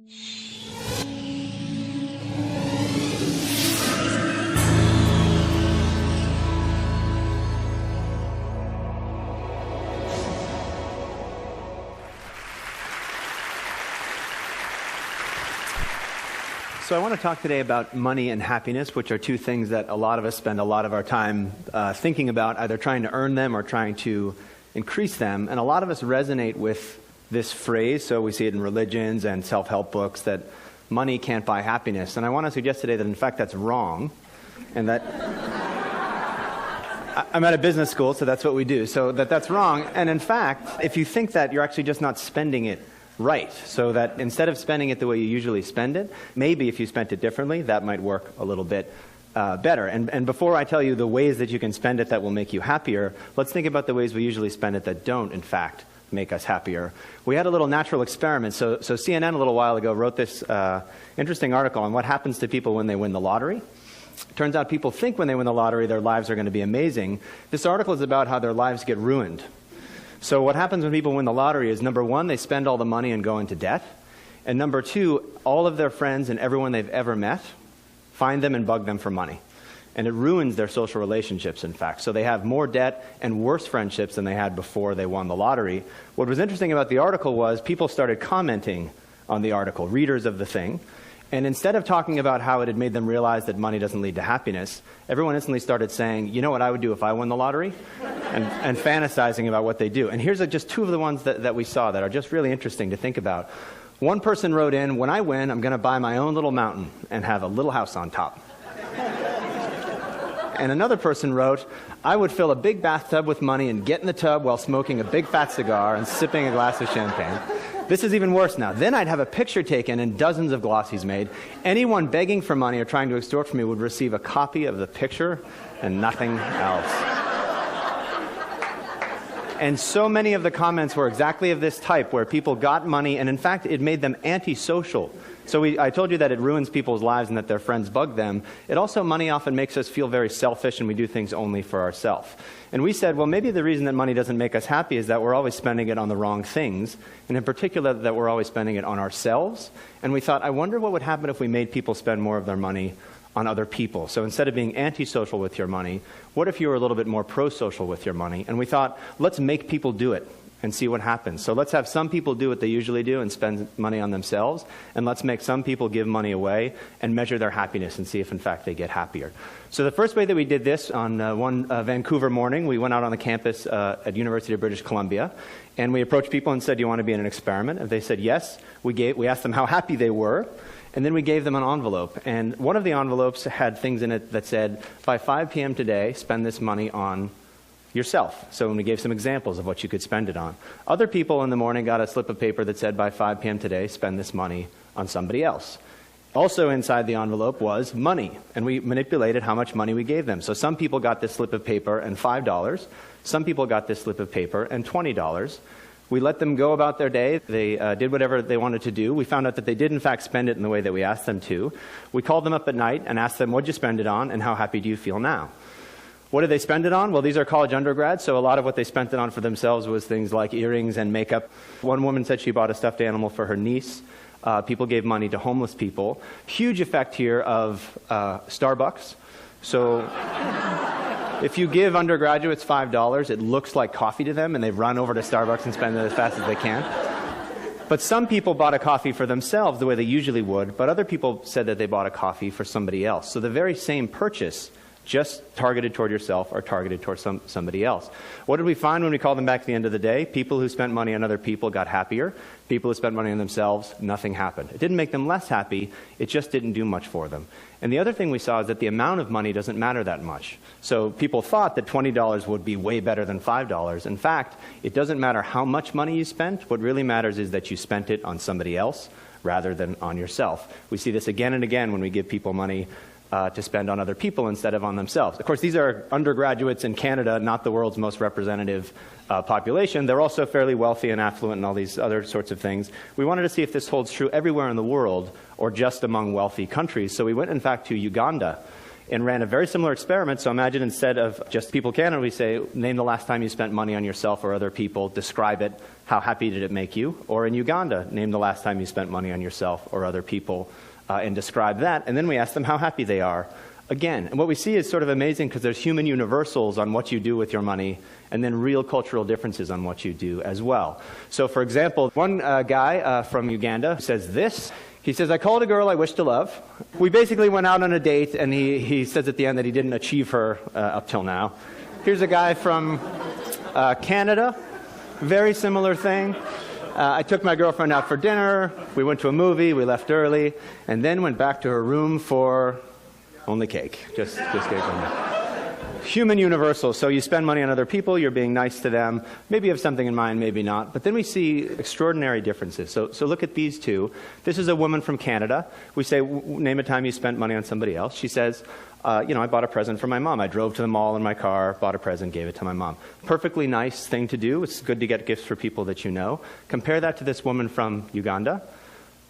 So I want to talk today about money and happiness, which are two things that a lot of us spend a lot of our time thinking about, either trying to earn them or trying to increase them. And a lot of us resonate with this phrase, so we see it in religions and self-help books, that money can't buy happiness. And I want to suggest today that, in fact, that's wrong, and that I'm at a business school, so that's what we do, so that's wrong. And in fact, if you think that, you're actually just not spending it right, so that instead of spending it the way you usually spend it, maybe if you spent it differently, that might work a little bit better. And before I tell you the ways that you can spend it that will make you happier, let's think about the ways we usually spend it that don't, in fact, make us happier. We had a little natural experiment. So CNN a little while ago wrote this interesting article on what happens to people when they win the lottery. Turns out people think when they win the lottery their lives are going to be amazing. This article is about how their lives get ruined. So what happens when people win the lottery is, number one, they spend all the money and go into debt. And number two, all of their friends and everyone they've ever met find them and bug them for money. And it ruins their social relationships, in fact. So they have more debt and worse friendships than they had before they won the lottery. What was interesting about the article was people started commenting on the article, readers of the thing. And instead of talking about how it had made them realize that money doesn't lead to happiness, everyone instantly started saying, you know what I would do if I won the lottery? And fantasizing about what they do. And here's just two of the ones that we saw that are just really interesting to think about. One person wrote in, when I win, I'm going to buy my own little mountain and have a little house on top. And another person wrote, I would fill a big bathtub with money and get in the tub while smoking a big fat cigar and sipping a glass of champagne. This is even worse now. Then I'd have a picture taken and dozens of glossies made. Anyone begging for money or trying to extort from me would receive a copy of the picture and nothing else. And so many of the comments were exactly of this type, where people got money, and in fact, it made them antisocial. So I told you that it ruins people's lives and that their friends bug them. It also, money often makes us feel very selfish, and we do things only for ourselves. And we said, well, maybe the reason that money doesn't make us happy is that we're always spending it on the wrong things, and in particular, that we're always spending it on ourselves. And we thought, I wonder what would happen if we made people spend more of their money on other people. So instead of being antisocial with your money, what if you were a little bit more pro-social with your money? And we thought, let's make people do it and see what happens. So let's have some people do what they usually do and spend money on themselves, and let's make some people give money away and measure their happiness and see if in fact they get happier. So the first way that we did this, on one Vancouver morning, we went out on the campus at University of British Columbia, and we approached people and said, do you want to be in an experiment? And they said yes. We asked them how happy they were, and then we gave them an envelope. And one of the envelopes had things in it that said, by 5 p.m. today, spend this money on yourself. So when we gave some examples of what you could spend it on. Other people in the morning got a slip of paper that said, by 5 p.m. today, spend this money on somebody else. Also inside the envelope was money, and we manipulated how much money we gave them. So some people got this slip of paper and $5. Some people got this slip of paper and $20. We let them go about their day. They did whatever they wanted to do. We found out that they did, in fact, spend it in the way that we asked them to. We called them up at night and asked them, what'd you spend it on, and how happy do you feel now? What did they spend it on? Well, these are college undergrads, so a lot of what they spent it on for themselves was things like earrings and makeup. One woman said she bought a stuffed animal for her niece. People gave money to homeless people. Huge effect here of Starbucks. So if you give undergraduates $5, it looks like coffee to them, and they've run over to Starbucks and spend it as fast as they can. But some people bought a coffee for themselves the way they usually would, but other people said that they bought a coffee for somebody else. So the very same purchase, just targeted toward yourself or targeted toward somebody else. What did we find when we called them back at the end of the day? People who spent money on other people got happier. People who spent money on themselves, nothing happened. It didn't make them less happy, it just didn't do much for them. And the other thing we saw is that the amount of money doesn't matter that much. So people thought that $20 would be way better than $5. In fact, it doesn't matter how much money you spent. What really matters is that you spent it on somebody else rather than on yourself. We see this again and again when we give people money to spend on other people instead of on themselves. Of course, these are undergraduates in Canada, not the world's most representative population. They're also fairly wealthy and affluent and all these other sorts of things. We wanted to see if this holds true everywhere in the world or just among wealthy countries. So we went, in fact, to Uganda. and ran a very similar experiment. So imagine instead of just People Canada, we say, name the last time you spent money on yourself or other people, describe it, how happy did it make you? Or in Uganda, name the last time you spent money on yourself or other people and describe that. And then we ask them how happy they are. Again, and what we see is sort of amazing because there's human universals on what you do with your money and then real cultural differences on what you do as well. So for example, one guy from Uganda says this. He says, I called a girl I wish to love. We basically went out on a date, and he says at the end that he didn't achieve her up till now. Here's a guy from Canada. Very similar thing. I took my girlfriend out for dinner. We went to a movie. We left early, and then went back to her room for only cake. Just cake only. Human universal. So you spend money on other people, you're being nice to them. Maybe you have something in mind, maybe not. But then we see extraordinary differences. So look at these two. This is a woman from Canada. We say, name a time you spent money on somebody else. She says, I bought a present for my mom. I drove to the mall in my car, bought a present, gave it to my mom. Perfectly nice thing to do. It's good to get gifts for people that you know. Compare that to this woman from Uganda.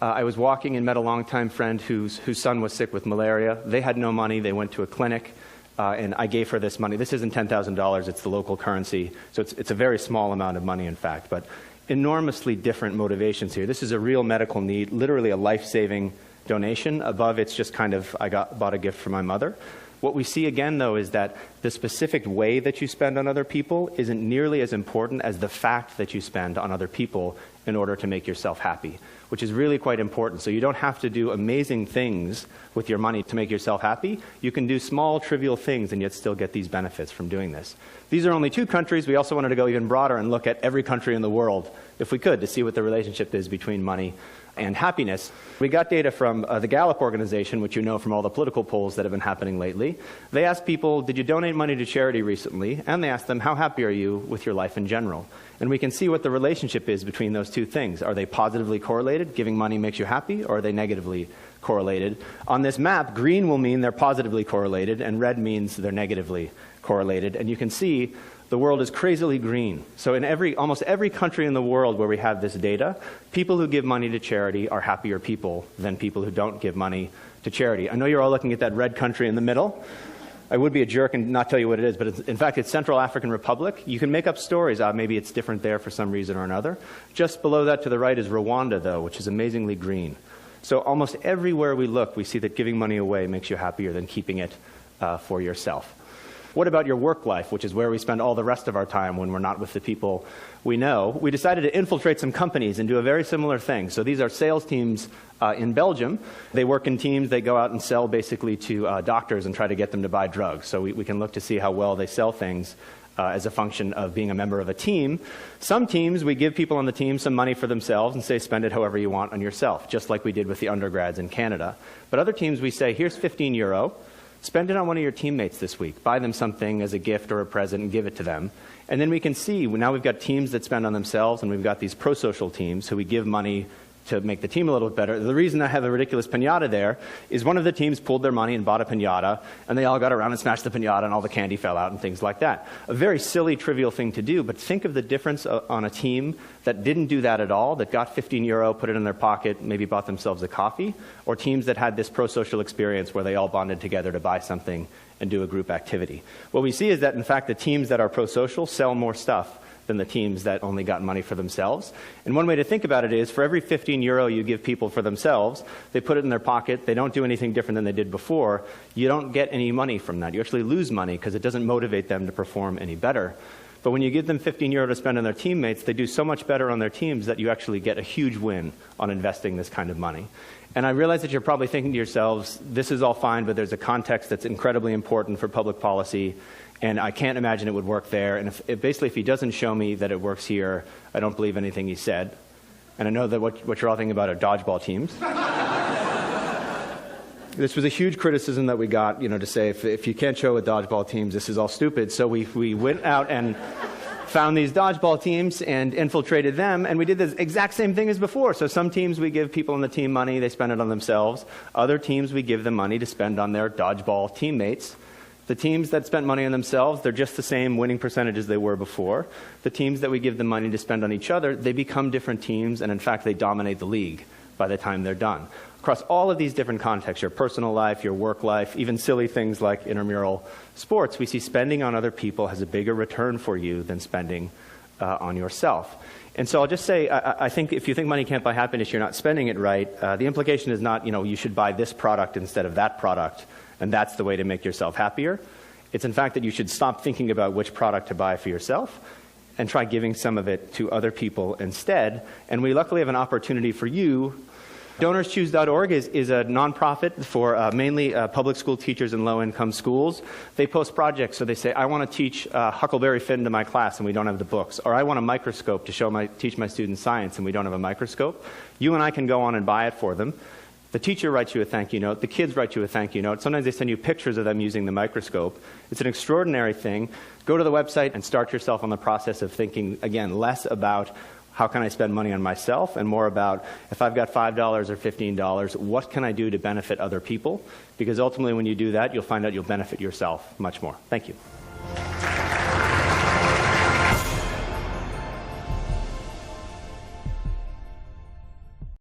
I was walking and met a longtime friend whose son was sick with malaria. They had no money. They went to a clinic. And I gave her this money. This isn't $10,000. It's the local currency. So it's a very small amount of money, in fact. But enormously different motivations here. This is a real medical need, literally a life-saving donation. Above, it's just kind of, bought a gift for my mother. What we see again, though, is that the specific way that you spend on other people isn't nearly as important as the fact that you spend on other people in order to make yourself happy, which is really quite important. So you don't have to do amazing things with your money to make yourself happy. You can do small, trivial things and yet still get these benefits from doing this. These are only 2 countries. We also wanted to go even broader and look at every country in the world, if we could, to see what the relationship is between money and happiness. We got data from the Gallup organization, which you know from all the political polls that have been happening lately. They asked people, did you donate money to charity recently? And they asked them, how happy are you with your life in general? And we can see what the relationship is between those 2 things. Are they positively correlated? Giving money makes you happy, or are they negatively correlated? On this map, green will mean they're positively correlated, and red means they're negatively correlated. And you can see the world is crazily green. So in almost every country in the world where we have this data, people who give money to charity are happier people than people who don't give money to charity. I know you're all looking at that red country in the middle. I would be a jerk and not tell you what it is, but in fact, it's Central African Republic. You can make up stories. Maybe it's different there for some reason or another. Just below that to the right is Rwanda, though, which is amazingly green. So almost everywhere we look, we see that giving money away makes you happier than keeping it for yourself. What about your work life, which is where we spend all the rest of our time when we're not with the people we know? We decided to infiltrate some companies and do a very similar thing. So these are sales teams in Belgium. They work in teams. They go out and sell basically to doctors and try to get them to buy drugs. So we can look to see how well they sell things as a function of being a member of a team. Some teams, we give people on the team some money for themselves and say, spend it however you want on yourself, just like we did with the undergrads in Canada. But other teams, we say, here's €15. Spend it on one of your teammates this week. Buy them something as a gift or a present and give it to them. And then we can see, now we've got teams that spend on themselves, and we've got these pro-social teams who we give money to make the team a little bit better. The reason I have a ridiculous piñata there is one of the teams pulled their money and bought a piñata, and they all got around and smashed the piñata, and all the candy fell out and things like that. A very silly, trivial thing to do, but think of the difference on a team that didn't do that at all, that got €15, put it in their pocket, maybe bought themselves a coffee, or teams that had this pro-social experience where they all bonded together to buy something and do a group activity. What we see is that, in fact, the teams that are pro-social sell more stuff than the teams that only got money for themselves. And one way to think about it is, for every €15 you give people for themselves, they put it in their pocket, they don't do anything different than they did before, you don't get any money from that. You actually lose money because it doesn't motivate them to perform any better. But when you give them €15 to spend on their teammates, they do so much better on their teams that you actually get a huge win on investing this kind of money. And I realize that you're probably thinking to yourselves, this is all fine, but there's a context that's incredibly important for public policy, and I can't imagine it would work there. And if he doesn't show me that it works here, I don't believe anything he said. And I know that what you're all thinking about are dodgeball teams. This was a huge criticism that we got, to say, if you can't show with dodgeball teams, this is all stupid. So we went out and found these dodgeball teams and infiltrated them, and we did the exact same thing as before. So some teams we give people on the team money, they spend it on themselves. Other teams we give them money to spend on their dodgeball teammates. The teams that spent money on themselves, they're just the same winning percentage as they were before. The teams that we give them money to spend on each other, they become different teams, and in fact, they dominate the league by the time they're done. across all of these different contexts, your personal life, your work life, even silly things like intramural sports, we see spending on other people has a bigger return for you than spending on yourself. And so I'll just say, I think if you think money can't buy happiness, you're not spending it right. The implication is not, you should buy this product instead of that product, and that's the way to make yourself happier. It's in fact that you should stop thinking about which product to buy for yourself and try giving some of it to other people instead. And we luckily have an opportunity for you. DonorsChoose.org is a nonprofit for mainly public school teachers in low-income schools. They post projects, so they say, I want to teach Huckleberry Finn to my class and we don't have the books. Or I want a microscope to teach my students science and we don't have a microscope. You and I can go on and buy it for them. The teacher writes you a thank you note. The kids write you a thank you note. Sometimes they send you pictures of them using the microscope. It's an extraordinary thing. Go to the website and start yourself on the process of thinking, again, less about how can I spend money on myself and more about if I've got $5 or $15, what can I do to benefit other people? Because ultimately when you do that, you'll find out you'll benefit yourself much more. Thank you.